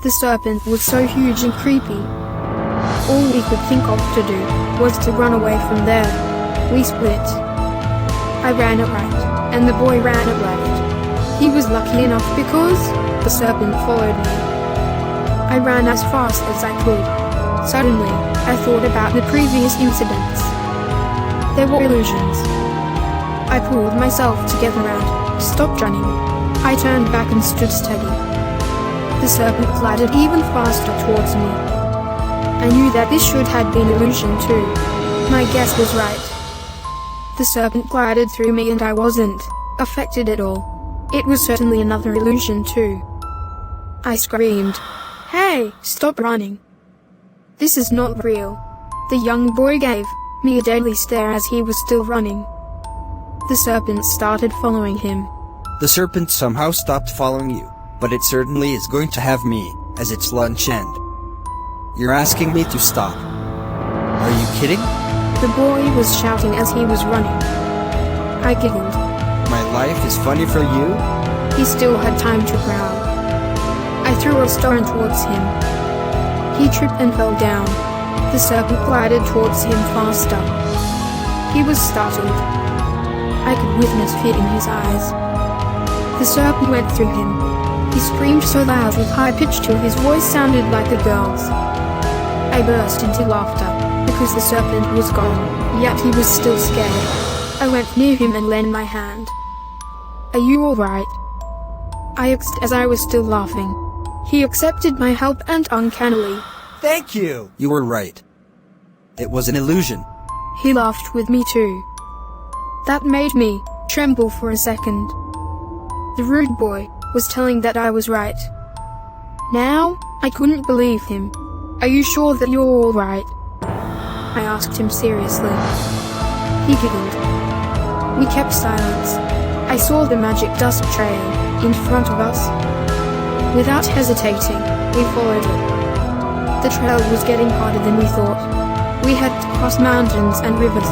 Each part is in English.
The serpent was so huge and creepy. All we could think of to do was to run away from there. We split. I ran at right, and the boy ran at left. He was lucky enough because the serpent followed me. I ran as fast as I could. Suddenly, I thought about the previous incidents. They were illusions. I pulled myself together and stopped running. I turned back and stood steady. The serpent glided even faster towards me. I knew that this should have been illusion too. My guess was right. The serpent glided through me and I wasn't affected at all. It was certainly another illusion too. I screamed, "Hey, stop running! This is not real." The young boy gave me a deadly stare as he was still running. The serpent started following him. The serpent somehow stopped following you, but it certainly is going to have me as its lunch end. You're asking me to stop? Are you kidding? The boy was shouting as he was running. I giggled. My life is funny for you? He still had time to growl. I threw a stone towards him. He tripped and fell down. The serpent glided towards him faster. He was startled. I could witness fear in his eyes. The serpent went through him. He screamed so loud with high pitch till his voice sounded like a girl's. I burst into laughter, because the serpent was gone, yet he was still scared. I went near him and lent my hand. "Are you alright?" I asked as I was still laughing. He accepted my help and uncannily, Thank you! You were right. It was an illusion. he laughed with me too. That made me tremble for a second. The rude boy was telling that I was right. Now, I couldn't believe him. "Are you sure that you're alright?" I asked him seriously. He giggled. We kept silence. I saw the magic dust trail in front of us. Without hesitating, we followed it. The trail was getting harder than we thought. We had to cross mountains and rivers.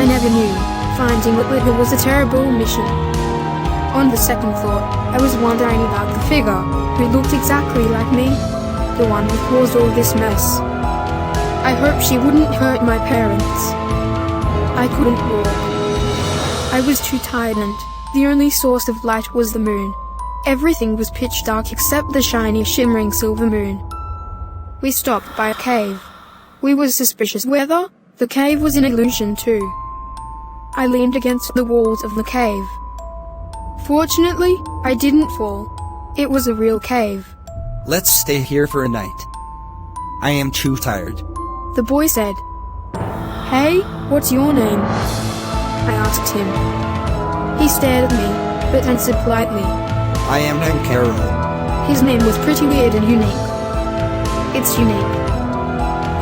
I never knew finding that river was a terrible mission. On the second thought, I was wondering about the figure who looked exactly like me, the one who caused all this mess. I hoped she wouldn't hurt my parents. I couldn't walk. I was too tired and the only source of light was the moon. Everything was pitch dark except the shiny shimmering silver moon. We stopped by a cave. We were suspicious whether the cave was an illusion too. I leaned against the walls of the cave. Fortunately, I didn't fall. It was a real cave. Let's stay here for a night. I am too tired. The boy said. "Hey, what's your name?" I asked him. He stared at me, but answered politely. I am Nankaro. His name was pretty weird and unique. "It's unique,"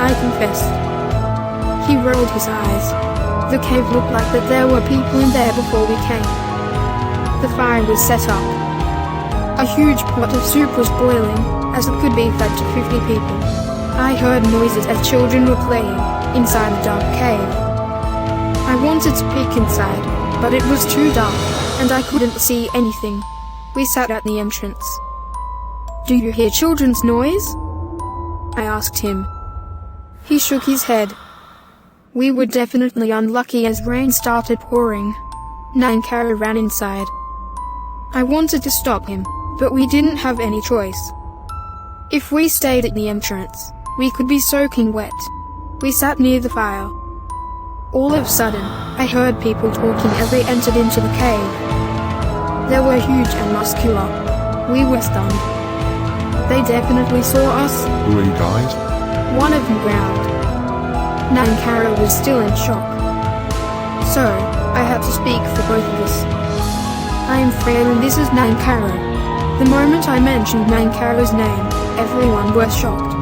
I confessed. He rolled his eyes. The cave looked like that there were people in there before we came. The fire was set up. A huge pot of soup was boiling, as it could be fed to 50 people. I heard noises as children were playing inside the dark cave. I wanted to peek inside, but it was too dark, and I couldn't see anything. We sat at the entrance. "Do you hear children's noise?" I asked him. He shook his head. We were definitely unlucky as rain started pouring. Nankara ran inside. I wanted to stop him, but we didn't have any choice. If we stayed at the entrance, we could be soaking wet. We sat near the fire. All of a sudden, I heard people talking as they entered into the cave. They were huge and muscular. We were stunned. They definitely saw us. "Who are you guys?" One of them growled. Nankara was still in shock. So, I had to speak for both of us. "I am Freya and this is Nankara." The moment I mentioned Nankara's name, everyone was shocked.